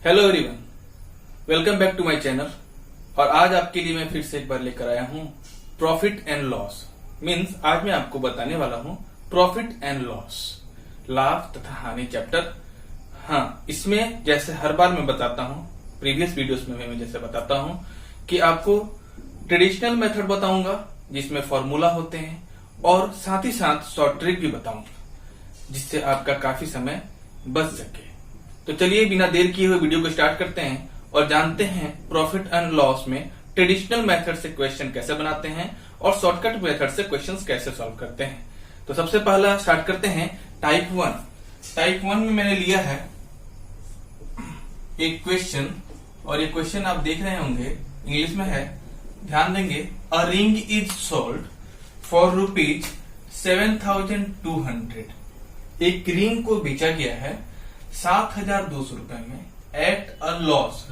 Hello everyone, welcome back to my channel. और आज आपके लिए मैं फिर से एक बार लेकर आया हूं प्रॉफिट एंड लॉस। मींस आज मैं आपको बताने वाला हूं प्रॉफिट एंड लॉस, लाभ तथा हानि चैप्टर। हाँ, इसमें जैसे हर बार मैं बताता हूं, प्रीवियस वीडियोस में मैं जैसे बताता हूं कि आपको ट्रेडिशनल मेथड बताऊंगा जिसमें फॉर्मूला होते हैं, और साथ ही साथ शॉर्ट ट्रिक भी बताऊंगा जिससे आपका काफी समय बच सके। तो चलिए बिना देर किए हुए वीडियो को स्टार्ट करते हैं और जानते हैं प्रॉफिट एंड लॉस में ट्रेडिशनल मेथड से क्वेश्चन कैसे बनाते हैं और शॉर्टकट मेथड से क्वेश्चंस कैसे सॉल्व करते हैं। तो सबसे पहला स्टार्ट करते हैं टाइप 1। टाइप 1 में मैंने लिया है एक क्वेश्चन, और ये क्वेश्चन आप देख रहे होंगे इंग्लिश में है, ध्यान देंगे। A ring is sold for ₹7,200। एक रिंग को बेचा गया है 7,200 रुपए में एट अ लॉस,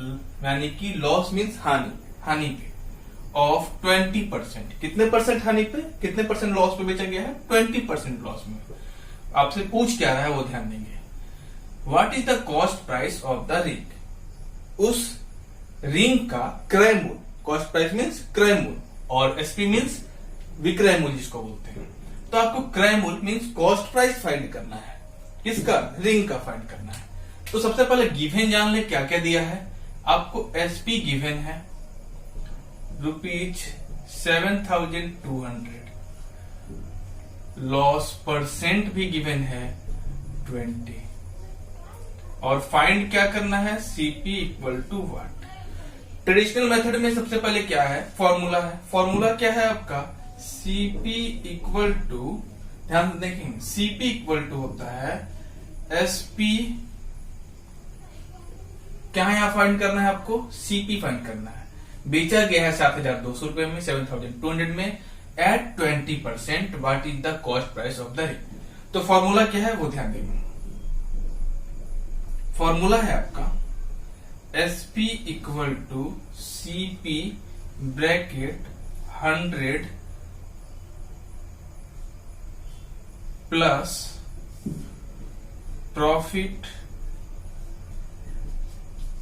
यानी कि लॉस मीन्स हानि पे ऑफ 20%। कितने परसेंट हानि पे, कितने परसेंट लॉस पे बेचा गया है? 20% लॉस में। आपसे पूछ क्या रहा है वो ध्यान देंगे। What is the cost price of the ring? उस रिंग का क्रय मूल्य, कॉस्ट प्राइस मीन्स क्रय मूल्य, और एसपी मीन्स विक्रय मूल्य जिसको बोलते हैं। तो आपको क्रय मूल्य मीन्स कॉस्ट प्राइस फाइंड करना है। किसका? रिंग का फाइंड करना है। तो सबसे पहले गिवन जान ले, क्या क्या दिया है आपको। एसपी गिवन है ₹7,200। लॉस परसेंट भी गिवन है 20, और फाइंड क्या करना है? CP equal to what. Traditional method में सबसे पहले क्या है? फॉर्मूला है। फॉर्मूला क्या है आपका? सीपी इक्वल टू, ध्यान से देखेंगे, सीपी इक्वल टू होता है एसपी। क्या है यहां फाइंड करना है आपको? सीपी फाइंड करना है। बेचा गया है 7,200 रुपए में, 7,200 में at 20%। What is the cost price of the ring? तो फॉर्मूला क्या है वो ध्यान देंगे। फॉर्मूला है आपका SP equal to CP bracket 100 plus profit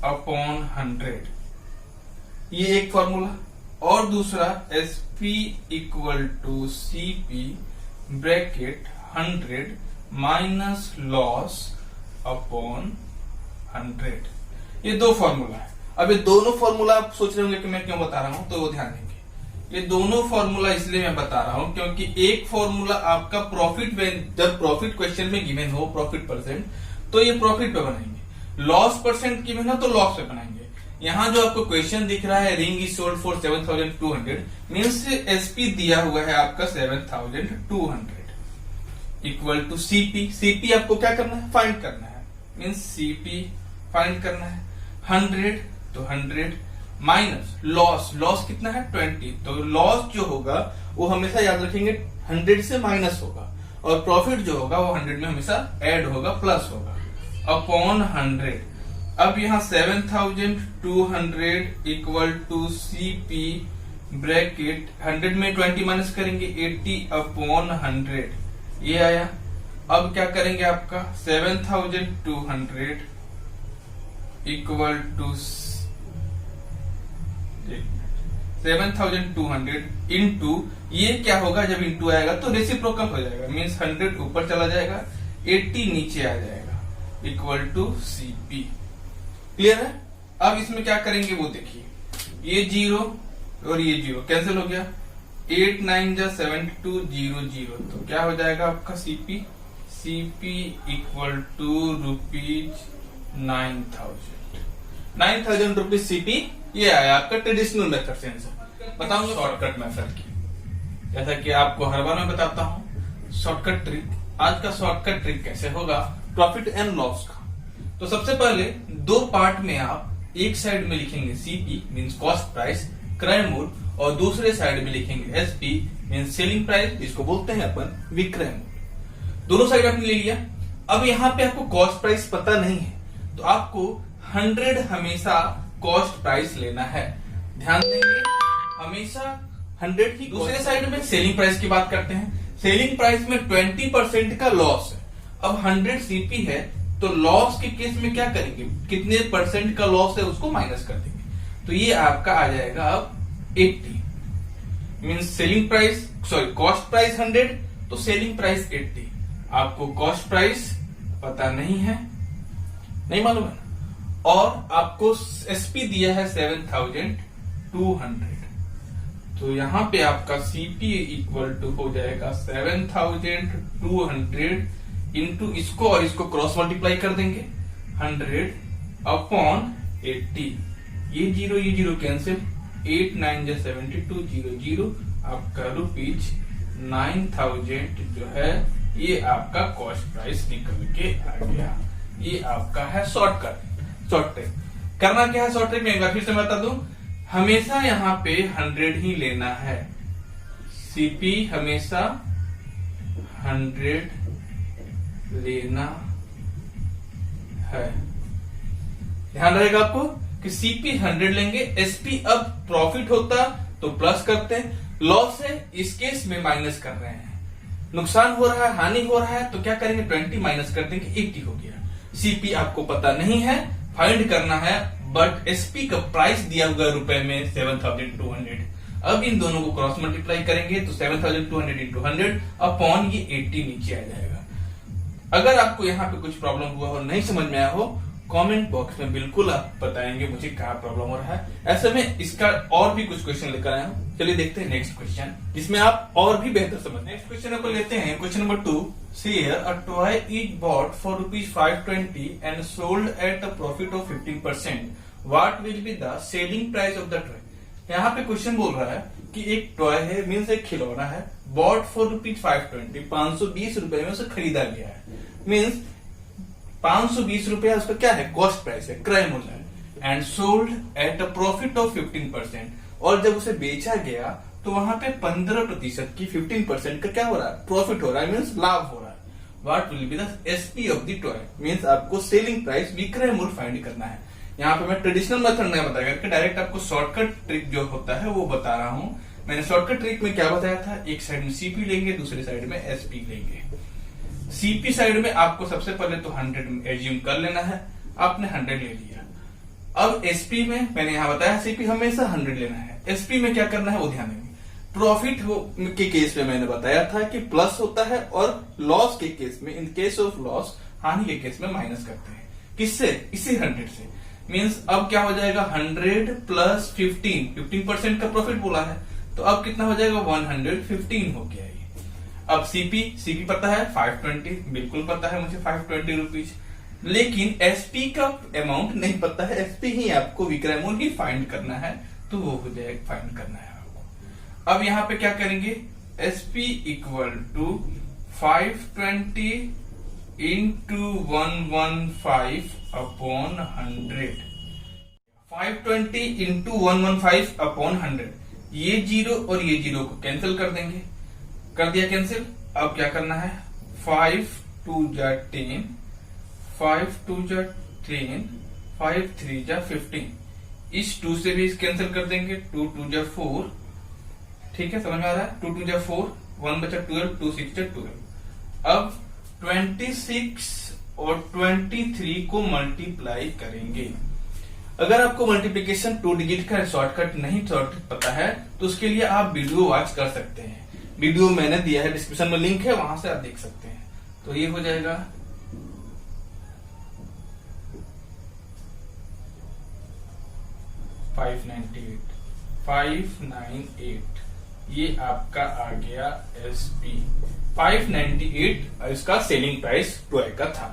upon 100। ये एक फॉर्मूला। और दूसरा SP equal to CP bracket 100 minus loss upon 100। ये दो फॉर्मूला है। अब ये दोनों फॉर्मूला आप सोच रहे होंगे कि मैं क्यों बता रहा हूं, तो वो ध्यान देंगे। ये दोनों फॉर्मूला इसलिए मैं बता रहा हूं क्योंकि एक फॉर्मूला आपका प्रॉफिट, जब प्रॉफिट क्वेश्चन में गिवन हो प्रॉफिट परसेंट, तो ये प्रॉफिट पे बनाएंगे। लॉस परसेंट गिवन हो तो लॉस पे बनाएंगे। यहाँ जो आपको क्वेश्चन दिख रहा है, ring is sold for 7,200, means SP दिया हुआ है आपका 7,200 इक्वल टू सीपी। सीपी आपको क्या करना है? फाइंड करना है। मीन्स सीपी फाइंड करना है 100, तो 100 माइनस लॉस। लॉस कितना है? 20। तो लॉस जो होगा वो हमेशा याद रखेंगे 100 से माइनस होगा, और प्रॉफिट जो होगा वो 100 में हमेशा ऐड होगा, प्लस होगा, अपॉन 100। अब यहाँ 7,200 इक्वल टू सीपी ब्रैकेट 100 में 20 माइनस करेंगे 80 अपॉन 100, ये आया। अब क्या करेंगे आपका 7,200 इक्वल टू 7,200 इंटू, ये क्या होगा जब इंटू आएगा तो रेसिप्रोकल हो जाएगा, मीन्स 100 ऊपर चला जाएगा, 80 नीचे आ जाएगा, इक्वल टू सीपी। क्लियर है? अब इसमें क्या करेंगे वो देखिए। ये 0 और ये 0 कैंसिल हो गया, 8 9 जा 72 0 0, तो क्या हो जाएगा आपका CP? CP equal to ₹9,000 rupees CP. ये आया आपका ट्रेडिशनल मेथड से आंसर। बताऊंगा शॉर्टकट मेथड की, जैसा कि आपको हर बार मैं बताता हूं शॉर्टकट ट्रिक। आज का शॉर्टकट ट्रिक कैसे होगा प्रॉफिट एंड लॉस का। तो सबसे पहले दो पार्ट में आप एक साइड में लिखेंगे सीपी मीन्स कॉस्ट प्राइस, क्रय मूल्य, और दूसरे साइड में लिखेंगे एसपी मीन्स सेलिंग प्राइस, जिसको बोलते हैं अपन विक्रय मूल्य। दोनों साइड आपने ले लिया। अब यहाँ पे आपको कॉस्ट प्राइस पता नहीं है, तो आपको 100 हमेशा कॉस्ट प्राइस लेना है। ध्यान देंगे, हमेशा 100 ही। दूसरे साइड में सेलिंग प्राइस की बात करते हैं। सेलिंग प्राइस में 20% का लॉस है। अब 100 सीपी है, तो लॉस के केस में क्या करेंगे, कितने परसेंट का लॉस है उसको माइनस कर देंगे। तो ये आपका आ जाएगा अब 80, means selling price cost price 100 तो सेलिंग प्राइस 80। आपको कॉस्ट प्राइस पता नहीं है, नहीं मालूम है, और आपको एसपी दिया है 7200, तो यहां पे आपका सीपी इक्वल टू हो जाएगा 7200 इंटू इसको और इसको क्रॉस मल्टीप्लाई कर देंगे 100 अपॉन 80। ये जीरो कैंसिल, 8 9 72 0 आपका रुपीज 9000 जो है ये आपका कॉस्ट प्राइस निकल के आ गया। ये आपका है शॉर्ट ट्रिक। करना क्या है शॉर्ट ट्रिक में, एक बार फिर से बता दूं, हमेशा यहाँ पे 100 ही लेना है, सीपी हमेशा 100 लेना है। ध्यान रहेगा आपको कि सीपी 100 लेंगे, एसपी अब प्रॉफिट होता तो प्लस करते हैं, लॉस है इस केस में माइनस कर रहे हैं, नुकसान हो रहा है, हानि हो रहा है, तो क्या करेंगे 20 माइनस कर देंगे, 80 हो गया। सीपी आपको पता नहीं है, फाइंड करना है, बट एसपी का प्राइस दिया हुआ रुपए में 7200। अब इन दोनों को क्रॉस मल्टीप्लाई करेंगे तो 7200 इंटू 100 अपॉन ये 80 नीचे आ जाएगा। अगर आपको यहाँ पे कुछ प्रॉब्लम हुआ हो, नहीं समझ में आया हो, कमेंट बॉक्स में बिल्कुल आप बताएंगे मुझे क्या प्रॉब्लम हो रहा है। ऐसे में इसका और भी कुछ क्वेश्चन लेकर आया हूं, चलिए देखते हैं नेक्स्ट क्वेश्चन, जिसमें आप और भी बेहतर समझ। नेक्स्ट क्वेश्चन को लेते हैं, question number 2। Here a toy is bought for ₹520 and sold at a profit of 15%. What will be the selling price of the toy? यहाँ पे क्वेश्चन बोल रहा है कि एक टॉय है, मीन्स एक खिलौना है, बॉट फॉर ₹520, 520 रुपए में उसे खरीदा गया है, मीन्स 520 रुपया उसका क्या है, कॉस्ट प्राइस है, क्रय मूल्य है, and sold at a profit of 15%, और जब उसे बेचा गया तो वहां पे 15% की 15% का क्या हो रहा है, प्रॉफिट हो रहा है, मीन्स लाभ हो रहा है। What will be the SP of the toy, means आपको सेलिंग प्राइस, विक्रय मूल्य फाइंड करना है। यहाँ पे मैं ट्रेडिशनल मेथड नहीं बताया करके डायरेक्ट आपको शॉर्टकट ट्रिक जो होता है वो बता रहा हूं। मैंने शॉर्टकट ट्रिक में क्या बताया था, एक साइड में सीपी लेंगे, दूसरी साइड में एसपी लेंगे। सीपी साइड में आपको सबसे पहले तो 100 एज्यूम कर लेना है, आपने 100 ले लिया। अब एसपी में मैंने यहाँ बताया सीपी हमेशा 100 लेना है, एसपी में क्या करना है वो ध्यान देंगे। प्रॉफिट के केस में मैंने बताया था कि प्लस होता है, और लॉस के केस में, इन केस ऑफ लॉस, हानि के केस में माइनस करते हैं। किससे, इसी 100 से, मीन्स अब क्या हो जाएगा 100 प्लस 15% का प्रॉफिट बोला है, तो अब कितना हो जाएगा 115 हो गया ये। अब सीपी पता है 520, बिल्कुल पता है मुझे 520 रुपीज, लेकिन एसपी का अमाउंट नहीं पता है, एसपी ही आपको विक्रय मूल्य ही फाइंड करना है, तो वो हो जाएगा, फाइंड करना है आपको। अब यहाँ पे क्या करेंगे, SP equal to 520 into 115 upon 100, 520 into 115 upon 100, ये जीरो और ये जीरो को कैंसिल कर देंगे, कर दिया कैंसिल। अब क्या करना है, 5 2 जा 10, 5 2 जा 10, 5 3 जा 15, इस 2 से भी कैंसिल कर देंगे, 2 2 जा 4, ठीक है, समझ में आ रहा है, 2 2 जा 4, 1 बचा 12, 2 6 जा 12। अब 26 और 23 को मल्टीप्लाई करेंगे। अगर आपको मल्टीप्लिकेशन 2 डिजिट का शॉर्टकट नहीं पता है तो उसके लिए आप वीडियो वॉच कर सकते हैं, वीडियो मैंने दिया है, डिस्क्रिप्शन में लिंक है, वहां से आप देख सकते हैं। तो ये हो जाएगा 598, ये आपका आ गया एसपी 598, इसका सेलिंग प्राइस टॉय का था।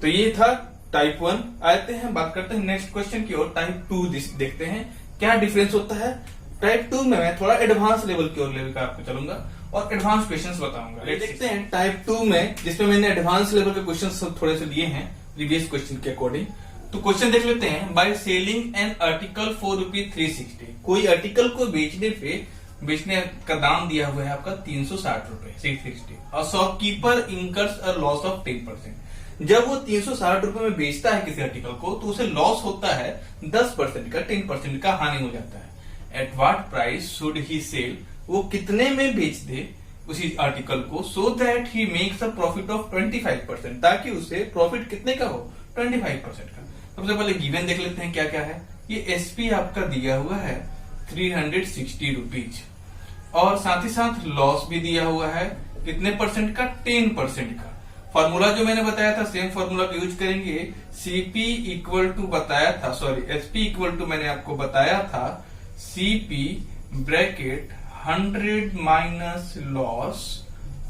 तो ये था टाइप 1। आते हैं, बात करते हैं नेक्स्ट क्वेश्चन की ओर, टाइप 2 देखते हैं क्या डिफरेंस होता है। टाइप 2 में मैं थोड़ा एडवांस लेवल की ओर लेवल का आपको चलूंगा और एडवांस क्वेश्चंस बताऊंगा। देखते हैं टाइप 2 में, जिसमें मैंने एडवांस लेवल के क्वेश्चंस थोड़े से दिए हैं प्रीवियस क्वेश्चन के अकॉर्डिंग। तो क्वेश्चन देख लेते हैं। Bye selling an article for ₹360, कोई आर्टिकल को बेचने का दाम दिया हुआ है आपका 360 रुपए, 660। और shopkeeper incurs a loss of 10%। जब वो 360 रुपए में बेचता है किसी आर्टिकल को तो उसे लॉस होता है 10% का, 10% का हानि हो जाता है। At what price should he sell, वो कितने में बेच दे उसी आर्टिकल को, so that he makes a profit of 25%, ताकि उसे प्रॉफिट कितने का हो, 25% का। सबसे पहले गिवन देख लेते हैं क्या क्या है। ये एसपी आपका दिया हुआ है 360 रुपीज, और साथ ही साथ लॉस भी दिया हुआ है कितने परसेंट का, 10% का। फॉर्मूला जो मैंने बताया था सेम फॉर्मूला को यूज करेंगे। सीपी इक्वल टू बताया था, सॉरी एसपी इक्वल टू मैंने आपको बताया था CP bracket 100 minus loss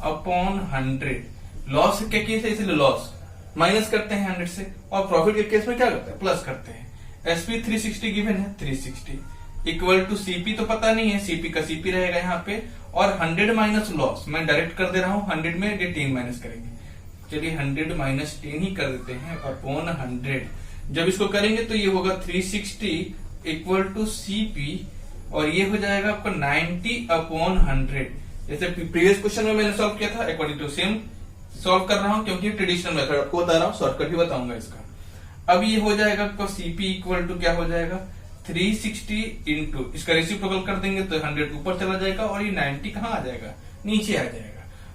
upon 100। Loss के केस है इसलिए लॉस माइनस करते हैं 100 से, और प्रॉफिट के केस में क्या करते हैं, प्लस करते हैं। एसपी 360 गिवन है, 360 इक्वल टू सीपी तो पता नहीं है, सीपी का सीपी रहेगा यहाँ पे, और 100 माइनस लॉस मैं डायरेक्ट कर दे रहा हूँ, 100 में ये 10 माइनस करेंगे। चलिए 100 माइनस 10 ही कर देते हैं अपॉन 100। जब इसको करेंगे तो ये होगा 360 इक्वल टू सीपी, और ये हो जाएगा आपका 90 अपॉन 100। जैसे प्रीवियस क्वेश्चन में मैंने सॉल्व किया था, अकॉर्डिंग टू सेम सॉल्व कर रहा हूं, क्योंकि ट्रेडिशनल मेथड आपको बता रहा हूं, शॉर्टकट ही बताऊंगा इसका। अब ये हो जाएगा आपका सीपी इक्वल टू क्या हो जाएगा, 360 इंटू इसका रेसिप्रोकल कर देंगे तो 100 ऊपर चला जाएगा, और ये 90 कहाँ आ जाएगा, नीचे आ जाएगा।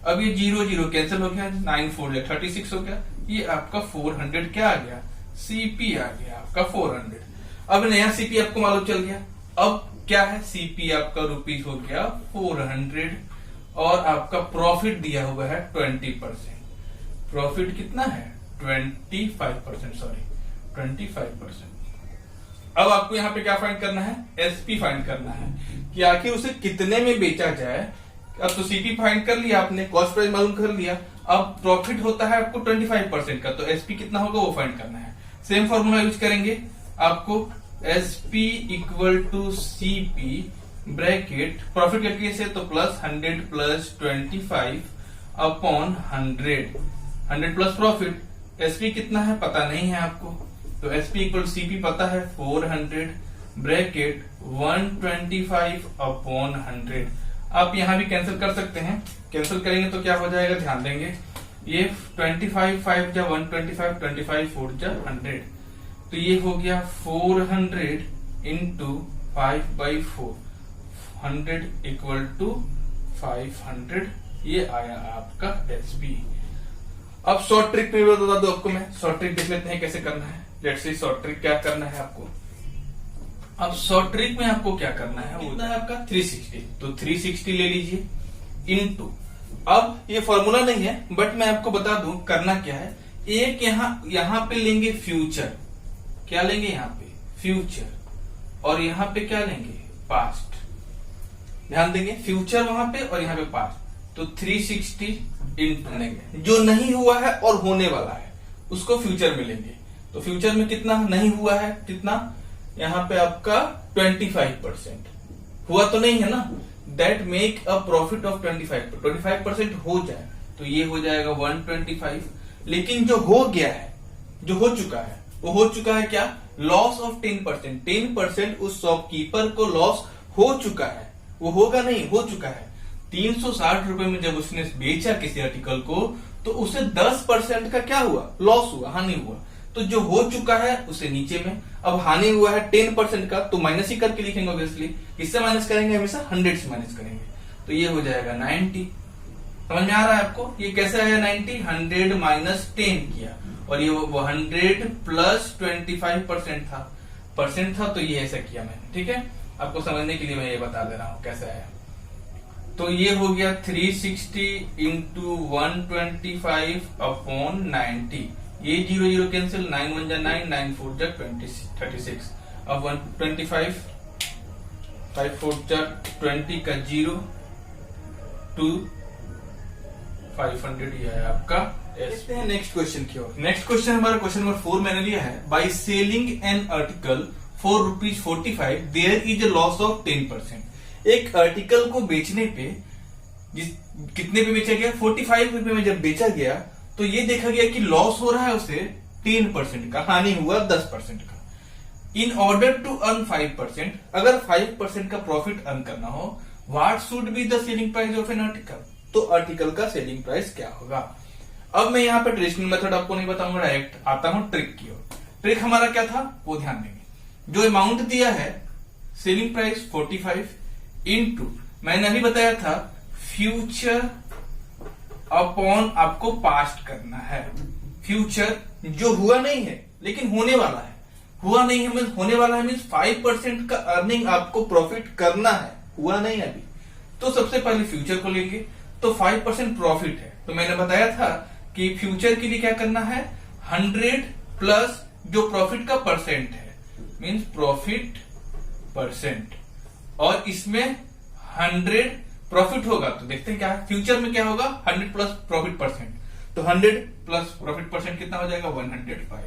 अब ये 0 0 कैंसिल हो गया, 9 4 36 हो गया, ये आपका 400 क्या आ गया, सीपी आ गया आपका 400। अब नया सीपी आपको मालूम चल गया। अब क्या है, सीपी आपका रुपीज हो गया 400, और आपका प्रॉफिट दिया हुआ है 20%। प्रॉफिट कितना है, 25%, सॉरी 25%। अब आपको यहाँ पे क्या फाइंड करना है, एसपी फाइंड करना है कि आखिर उसे कितने में बेचा जाए। अब तो सीपी फाइंड कर लिया आपने, कॉस्ट प्राइस मालूम कर लिया, अब प्रॉफिट होता है आपको 25% का, तो एसपी कितना होगा वो फाइंड करना है। सेम फॉर्मूला यूज करेंगे आपको, SP equal to CP bracket profit का केस है तो plus 100 plus 25 upon 100 plus profit. SP कितना है पता नहीं है आपको, तो एसपी इक्वल टू सीपी पता है 400 ब्रैकेट 125 अपॉन 100। आप यहां भी कैंसिल कर सकते हैं, कैंसिल करेंगे तो क्या हो जाएगा, ध्यान देंगे, ये 25 5 जा 125, 25 4 जा 100, तो ये हो गया 400 इंटू 5/4, 100 इक्वल टू 500, ये आया आपका एसपी। अब शॉर्ट ट्रिक में बता दो आपको, मैं शॉर्ट ट्रिक देख लेते हैं कैसे करना है। लेट्स सी शॉर्ट ट्रिक क्या करना है आपको। अब शॉर्ट ट्रिक में आपको क्या करना है, वो है आपका 360, तो 360 ले लीजिए इनटू, अब ये फॉर्मूला नहीं है बट मैं आपको बता दूं करना क्या है। एक यहां पे लेंगे फ्यूचर, क्या लेंगे यहाँ पे फ्यूचर, और यहाँ पे क्या लेंगे पास्ट। ध्यान देंगे फ्यूचर वहां पे और यहाँ पे पास्ट, तो 360 इंटू लेंगे जो नहीं हुआ है और होने वाला है उसको फ्यूचर में लेंगे। तो फ्यूचर में कितना नहीं हुआ है, कितना यहाँ पे आपका 25%, हुआ तो नहीं है ना, that make a profit of 25% हो जाए तो ये हो जाएगा 125। लेकिन जो हो गया है, जो हो चुका है, वो हो चुका है क्या, लॉस ऑफ 10%। 10% उस शॉपकीपर को लॉस हो चुका है, वो होगा नहीं, हो चुका है। 360 रुपए में जब उसने बेचा किसी आर्टिकल को तो उसे 10% का क्या हुआ, लॉस हुआ, हानि हुआ। तो जो हो चुका है उसे नीचे में, अब हानि हुआ है 10% का तो माइनस ही करके लिखेंगे ऑब्वियसली। किससे माइनस करेंगे, हमेशा 100 से माइनस करेंगे, तो ये हो जाएगा 90। समझ में आ रहा है आपको, ये कैसे आया 90, 100 माइनस 10 किया, और ये 100 प्लस 25% था, तो ये ऐसा किया मैंने, ठीक है। आपको समझने के लिए मैं ये बता दे रहा हूं कैसे आया। तो ये हो गया 360 इंटू 125 अपॉन 90, ये 0 0 कैंसिल, 9 1 जा 9, 9 4 जा 36, अब 125 5 4 जा 20 का 0 2 500, ये है आपका। देखते हैं नेक्स्ट क्वेश्चन की ओर। नेक्स्ट क्वेश्चन हमारा क्वेश्चन नंबर 4 मैंने लिया है, by selling an article for ₹45 there is a loss of 10%। एक आर्टिकल को बेचने पे कितने पे बेचा गया, 45 रुपए में जब बेचा गया तो ये देखा गया कि लॉस हो रहा है उसे 10% का, हानि हुआ 10% का। इन ऑर्डर टू अर्न 5%, अगर 5% का प्रॉफिट अर्न करना हो, what should be the selling price of an article, तो आर्टिकल का सेलिंग प्राइस क्या होगा। अब मैं यहाँ पे ट्रेडिशनल मेथड आपको नहीं बताऊंगा, डायरेक्ट आता हूं ट्रिक की ओर। ट्रिक हमारा क्या था वो ध्यान देंगे, जो अमाउंट दिया है सेलिंग प्राइस 45 इंटू मैंने अभी बताया था फ्यूचर अपॉन आपको पास्ट करना है। फ्यूचर जो हुआ नहीं है लेकिन होने वाला है, हुआ नहीं है मीन्स होने वाला है, मीन्स 5% का अर्निंग आपको प्रॉफिट करना है, हुआ नहीं अभी। तो सबसे पहले फ्यूचर को लेंगे तो 5% प्रॉफिट है। तो मैंने बताया था कि फ्यूचर के लिए क्या करना है, 100 प्लस जो प्रॉफिट का परसेंट है मीन्स प्रॉफिट परसेंट, और इसमें 100 प्रॉफिट होगा। तो देखते हैं क्या है, फ्यूचर में क्या होगा, 100 प्लस प्रॉफिट परसेंट, तो 100 प्लस प्रॉफिट परसेंट कितना हो जाएगा, 105।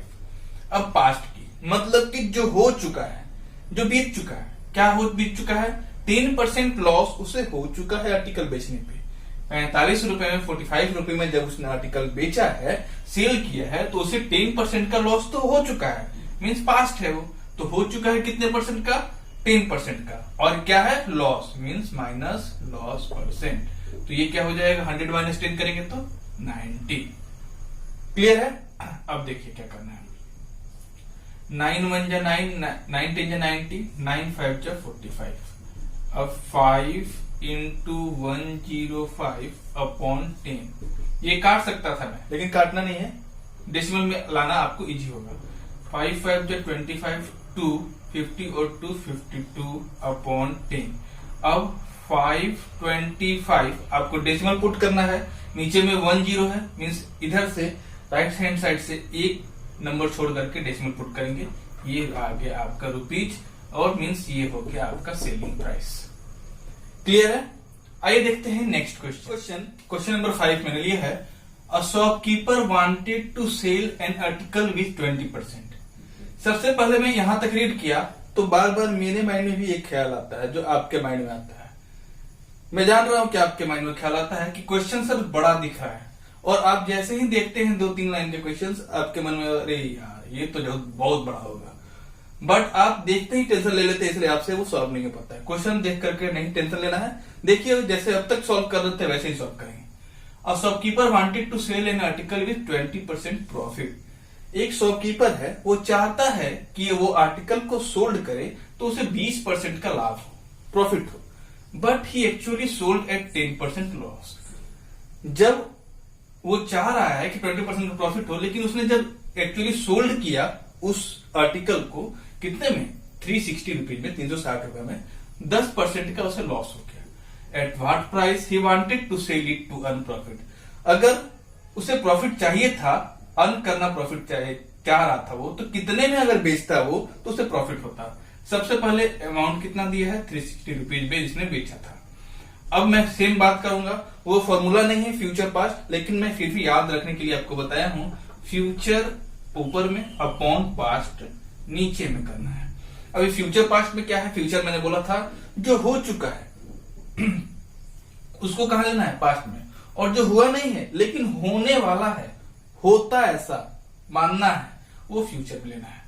अब पास्ट की मतलब कि जो हो चुका है, जो बीत चुका है, क्या हो बीत चुका है, 10% लॉस उसे हो चुका है आर्टिकल बेचने पे। 45 रुपए में 45 रुपए में जब उसने आर्टिकल बेचा है, सेल किया है, तो उसे 10% का लॉस तो हो चुका है, मीन्स पास्ट है वो, तो हो चुका है कितने परसेंट का, 10% का, और क्या है loss means minus loss percent. तो ये क्या हो जाएगा, 100 माइनस 10 करेंगे तो 90। क्लियर है। अब देखिए क्या करना है, 9 1 जा 9, 9 10 जा 90, 9 5 जा 45। अब 5 इंटू 105 अपॉन 10, ये काट सकता था मैं लेकिन काटना नहीं है, डेसिमल में लाना आपको इजी होगा। 5 5 जा 25, 2 50 और 2 52 अपॉन 10। अब 525 आपको डेसिमल पुट करना है, नीचे में 10 है मीन्स इधर से राइट हैंड साइड से एक नंबर छोड़ करके डेसिमल पुट करेंगे, ये आ गया आपका रुपीज, और मीन्स ये हो गया आपका सेलिंग प्राइस। क्लियर है। आइए देखते हैं नेक्स्ट क्वेश्चन। क्वेश्चन नंबर 5 मैंने लिया है, a shopkeeper wanted to sell an article with 20%। सबसे पहले मैं यहां तक रीड किया तो बार बार मेरे माइंड में भी एक ख्याल आता है जो आपके माइंड में आता है। मैं जान रहा हूं कि आपके माइंड में ख्याल आता है कि क्वेश्चन सर बड़ा दिख रहा है, और आप जैसे ही देखते हैं 2-3 लाइन के क्वेश्चंस, आपके मन में अरे यार ये तो बहुत बड़ा होगा, बट आप देखते ही टेंशन ले लेते हैं, इसलिए आपसे वो सॉल्व नहीं हो पाता है। क्वेश्चन देख करके नहीं टेंशन लेना है, देखिए जैसे अब तक सॉल्व कर रहे थे वैसे ही सॉल्व करेंगे। A shopkeeper wanted to sell an article with 20% profit. एक शॉपकीपर है, वो चाहता है कि वो आर्टिकल को सोल्ड करे तो उसे 20% का लाभ हो, प्रॉफिट हो, but he actually sold at 10% loss. जब वो चाह रहा है कि 20% का प्रॉफिट हो, लेकिन उसने जब एक्चुअली सोल्ड किया उस आर्टिकल को कितने में, 360 रुपीज में, 360 रुपए में, 10% का उसे लॉस हो गया। At what price he wanted to sell it to earn profit. अगर उसे प्रॉफिट चाहिए था, अर्न करना प्रॉफिट चाह रहा था वो, तो कितने में अगर बेचता वो तो उसे प्रॉफिट होता। सबसे पहले अमाउंट कितना दिया है, 360 रुपीज में जिसने बेचा था। अब मैं सेम बात करूंगा, वो फॉर्मूला नहीं है फ्यूचर पास्ट, लेकिन मैं फिर भी याद रखने के लिए आपको बताया हूं, फ्यूचर ऊपर में अपॉन पास्ट नीचे में करना है। अभी फ्यूचर पास्ट में क्या है, फ्यूचर मैंने बोला था जो हो चुका है उसको कहां लेना है, पास्ट में, और जो हुआ नहीं है लेकिन होने वाला है, होता ऐसा मानना है, वो फ्यूचर में लेना है।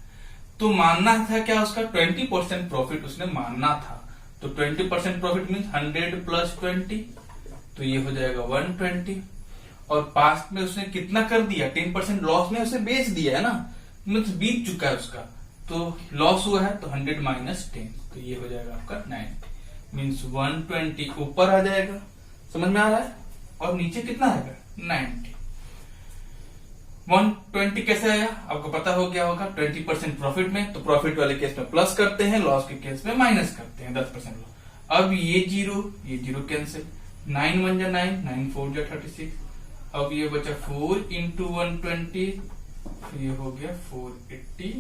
तो मानना था क्या उसका, 20% प्रॉफिट उसने मानना था, तो 20% प्रॉफिट मीन्स 100 प्लस 20, तो ये हो जाएगा 120। और पास्ट में उसने कितना कर दिया, 10% लॉस में उसे बेच दिया है ना, मीन्स बीत चुका है उसका, तो लॉस हुआ है, तो 100 माइनस 10, तो ये हो जाएगा आपका 90, मीन्स 120 ऊपर आ जाएगा, समझ में आ रहा है, और नीचे कितना आएगा 90। 120 कैसे आया आपको पता हो गया होगा, 20% प्रॉफिट में, तो प्रॉफिट वाले केस में प्लस करते हैं, लॉस के केस में माइनस करते हैं 10% लॉस। अब ये जीरो कैंसिल, 9 1 जा 9, 9 4 जा 36। अब ये बचा 4 इंटू 120, ये हो गया 480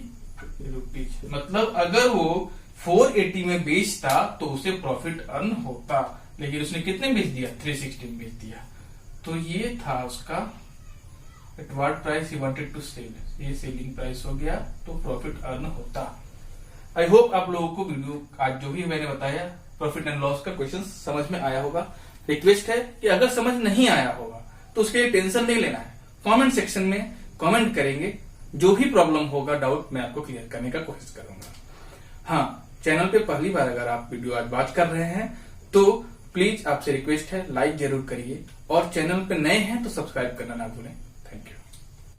रुपीज। मतलब अगर वो 480 में बेचता तो उसे प्रॉफिट अर्न होता, लेकिन उसने कितने बेच दिया, 360 में बेच दिया। तो ये था उसका at what price he wanted to sell, ये सेलिंग प्राइस हो गया, तो प्रॉफिट अर्न होता। आई होप आप लोगों को वीडियो आज जो भी मैंने बताया प्रॉफिट एंड लॉस का क्वेश्चन समझ में आया होगा। रिक्वेस्ट है कि अगर समझ नहीं आया होगा तो उसके लिए टेंशन नहीं लेना है, कमेंट सेक्शन में कमेंट करेंगे, जो भी प्रॉब्लम होगा डाउट मैं आपको क्लियर करने का कोशिश करूंगा। हाँ, चैनल पे पहली बार अगर आप वीडियो आज वॉच कर रहे हैं तो प्लीज आपसे रिक्वेस्ट है लाइक जरूर करिए, और चैनल पे नए हैं तो सब्सक्राइब करना ना भूलें।